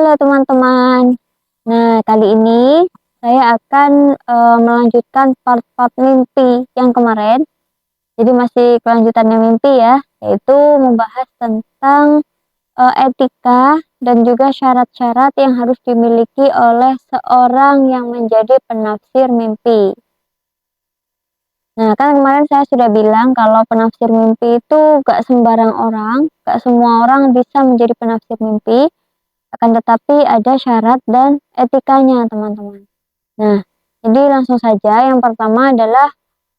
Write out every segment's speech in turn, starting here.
Halo teman-teman. Nah, kali ini saya akan melanjutkan part-part mimpi yang kemarin. Jadi masih kelanjutannya mimpi ya, yaitu membahas tentang etika dan juga syarat-syarat yang harus dimiliki oleh seorang yang menjadi penafsir mimpi. Nah, kan kemarin saya sudah bilang kalau penafsir mimpi itu gak sembarang orang, gak semua orang bisa menjadi penafsir mimpi. Akan tetapi ada syarat dan etikanya, teman-teman. Nah, jadi langsung saja. Yang pertama adalah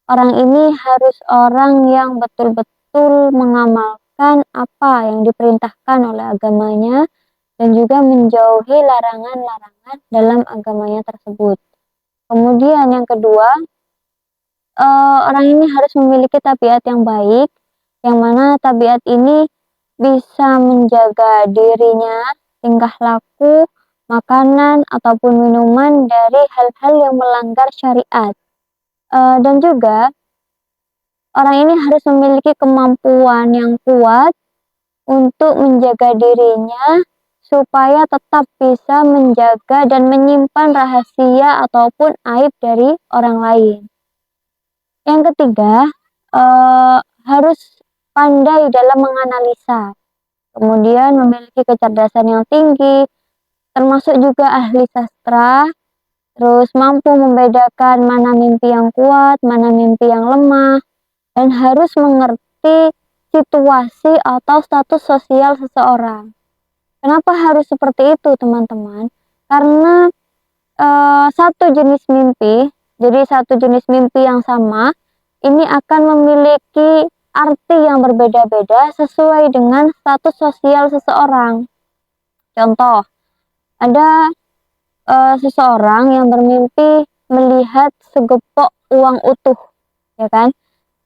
orang ini harus orang yang betul-betul mengamalkan apa yang diperintahkan oleh agamanya dan juga menjauhi larangan-larangan dalam agamanya tersebut. Kemudian yang kedua, orang ini harus memiliki tabiat yang baik, yang mana tabiat ini bisa menjaga dirinya, tingkah laku, makanan, ataupun minuman dari hal-hal yang melanggar syariat. Dan juga orang ini harus memiliki kemampuan yang kuat untuk menjaga dirinya supaya tetap bisa menjaga dan menyimpan rahasia ataupun aib dari orang lain. Yang ketiga, harus pandai dalam menganalisa, kemudian memiliki kecerdasan yang tinggi, termasuk juga ahli sastra, terus mampu membedakan mana mimpi yang kuat, mana mimpi yang lemah, dan harus mengerti situasi atau status sosial seseorang. Kenapa harus seperti itu, teman-teman? Karena satu jenis mimpi, jadi satu jenis mimpi yang sama, ini akan memiliki arti yang berbeda-beda sesuai dengan status sosial seseorang. Contoh, ada seseorang yang bermimpi melihat segepok uang utuh, ya kan?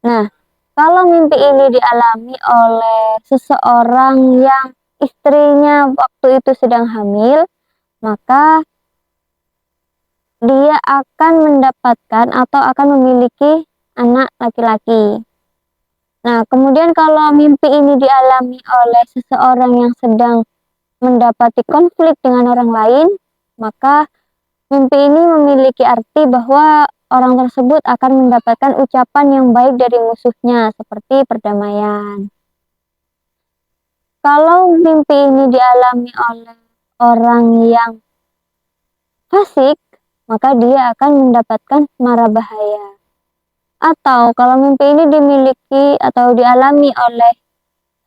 Nah, kalau mimpi ini dialami oleh seseorang yang istrinya waktu itu sedang hamil, maka dia akan mendapatkan atau akan memiliki anak laki-laki. Nah, kemudian kalau mimpi ini dialami oleh seseorang yang sedang mendapati konflik dengan orang lain, maka mimpi ini memiliki arti bahwa orang tersebut akan mendapatkan ucapan yang baik dari musuhnya, seperti perdamaian. Kalau mimpi ini dialami oleh orang yang fasik, maka dia akan mendapatkan mara bahaya. Atau kalau mimpi ini dimiliki atau dialami oleh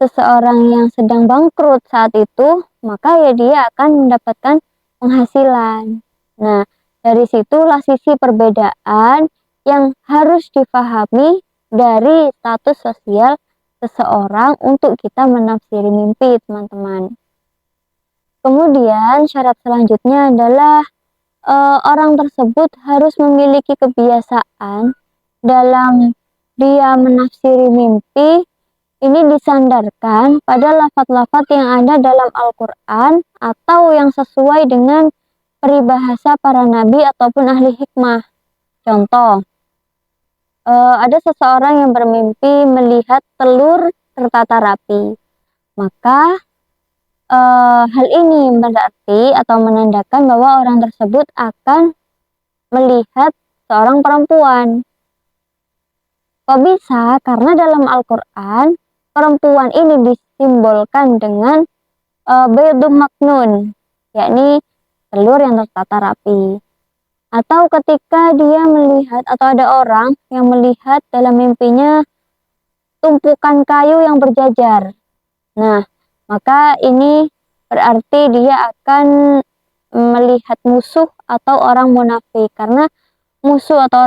seseorang yang sedang bangkrut saat itu, maka ya dia akan mendapatkan penghasilan. Nah, dari situlah sisi perbedaan yang harus dipahami dari status sosial seseorang untuk kita menafsiri mimpi, teman-teman. Kemudian syarat selanjutnya adalah orang tersebut harus memiliki kebiasaan dalam dia menafsiri mimpi ini disandarkan pada lafaz-lafaz yang ada dalam Al-Quran atau yang sesuai dengan peribahasa para nabi ataupun ahli hikmah. Contoh, ada seseorang yang bermimpi melihat telur tertata rapi. Maka hal ini berarti atau menandakan bahwa orang tersebut akan melihat seorang perempuan. Kok bisa? Karena dalam Al-Quran perempuan ini disimbolkan dengan baydun maknun, yakni telur yang tertata rapi. Atau ketika dia melihat atau ada orang yang melihat dalam mimpinya tumpukan kayu yang berjajar. Nah, maka ini berarti dia akan melihat musuh atau orang munafik, karena musuh atau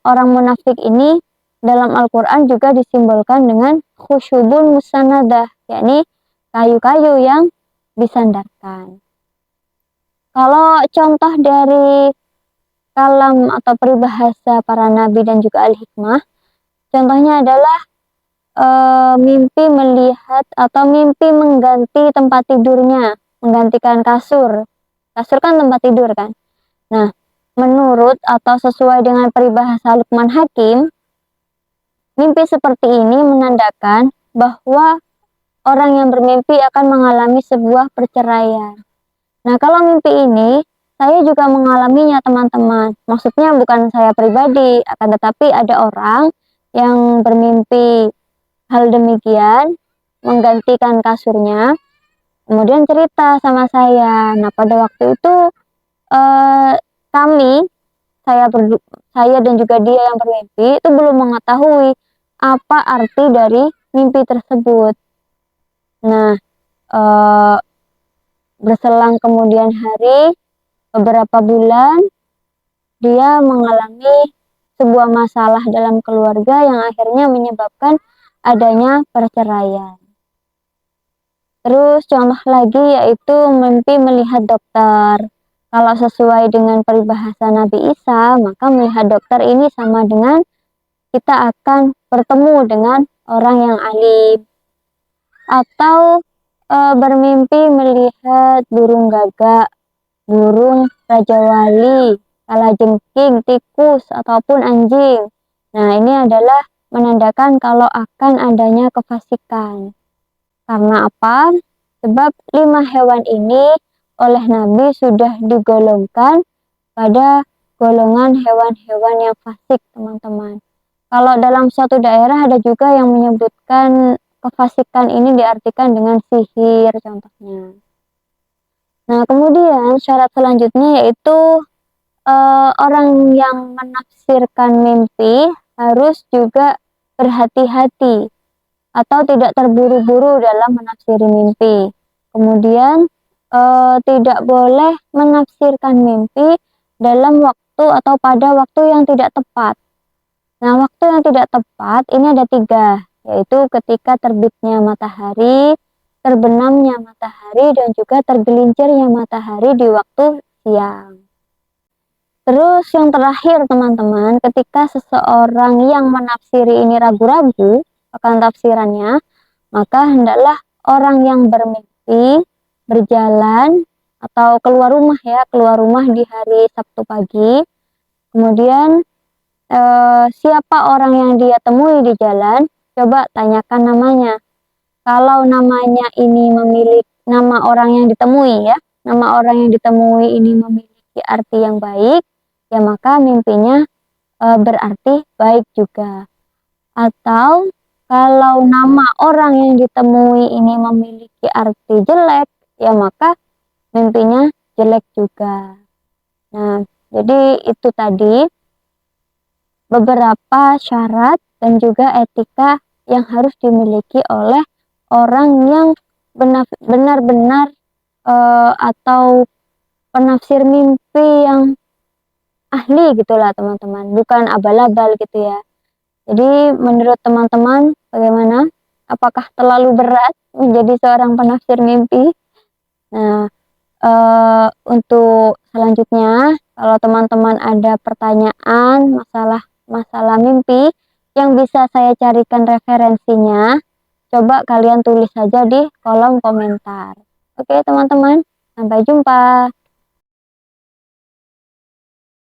orang munafik ini dalam Al-Quran juga disimbolkan dengan khusyubun musanadah, yakni kayu-kayu yang disandarkan. Kalau contoh dari kalam atau peribahasa para nabi dan juga al-hikmah, contohnya adalah mimpi melihat atau mimpi mengganti tempat tidurnya, menggantikan kasur. Kasur kan tempat tidur kan. Nah, menurut atau sesuai dengan peribahasa Luqman Hakim, mimpi seperti ini menandakan bahwa orang yang bermimpi akan mengalami sebuah perceraian. Nah, kalau mimpi ini saya juga mengalaminya teman-teman. Maksudnya bukan saya pribadi, akan tetapi ada orang yang bermimpi hal demikian, menggantikan kasurnya, kemudian cerita sama saya. Nah, pada waktu itu eh, kami, saya dan juga dia yang bermimpi itu belum mengetahui apa arti dari mimpi tersebut. Nah, eh, berselang kemudian hari, beberapa bulan, dia mengalami sebuah masalah dalam keluarga yang akhirnya menyebabkan adanya perceraian. Terus contoh lagi yaitu mimpi melihat dokter. Kalau sesuai dengan peribahasa Nabi Isa, maka melihat dokter ini sama dengan kita akan bertemu dengan orang yang alim. Atau bermimpi melihat burung gagak, burung raja wali, kalajengking, tikus, ataupun anjing. Nah, ini adalah menandakan kalau akan adanya kefasikan. Karena apa? Sebab 5 hewan ini oleh Nabi sudah digolongkan pada golongan hewan-hewan yang fasik, teman-teman. Kalau dalam suatu daerah ada juga yang menyebutkan kefasikan ini diartikan dengan sihir contohnya. Nah, kemudian syarat selanjutnya yaitu orang yang menafsirkan mimpi harus juga berhati-hati atau tidak terburu-buru dalam menafsiri mimpi. Kemudian tidak boleh menafsirkan mimpi dalam waktu atau pada waktu yang tidak tepat. Nah, waktu yang tidak tepat ini ada 3, yaitu ketika terbitnya matahari, terbenamnya matahari, dan juga tergelincirnya matahari di waktu siang. Terus yang terakhir teman-teman, ketika seseorang yang menafsiri ini ragu-ragu akan tafsirannya, maka hendaklah orang yang bermimpi berjalan atau keluar rumah keluar rumah di hari Sabtu pagi. Kemudian siapa orang yang dia temui di jalan, coba tanyakan namanya. Kalau namanya ini nama orang yang ditemui nama orang yang ditemui ini memiliki arti yang baik, ya maka mimpinya berarti baik juga. Atau kalau nama orang yang ditemui ini memiliki arti jelek, ya maka mimpinya jelek juga. Nah, jadi itu tadi beberapa syarat dan juga etika yang harus dimiliki oleh orang yang benar-benar atau penafsir mimpi yang ahli gitulah teman-teman, bukan abal-abal gitu ya. Jadi menurut teman-teman bagaimana? Apakah terlalu berat menjadi seorang penafsir mimpi? Nah, untuk selanjutnya kalau teman-teman ada pertanyaan masalah mimpi yang bisa saya carikan referensinya, coba kalian tulis saja di kolom komentar. Oke teman-teman, sampai jumpa.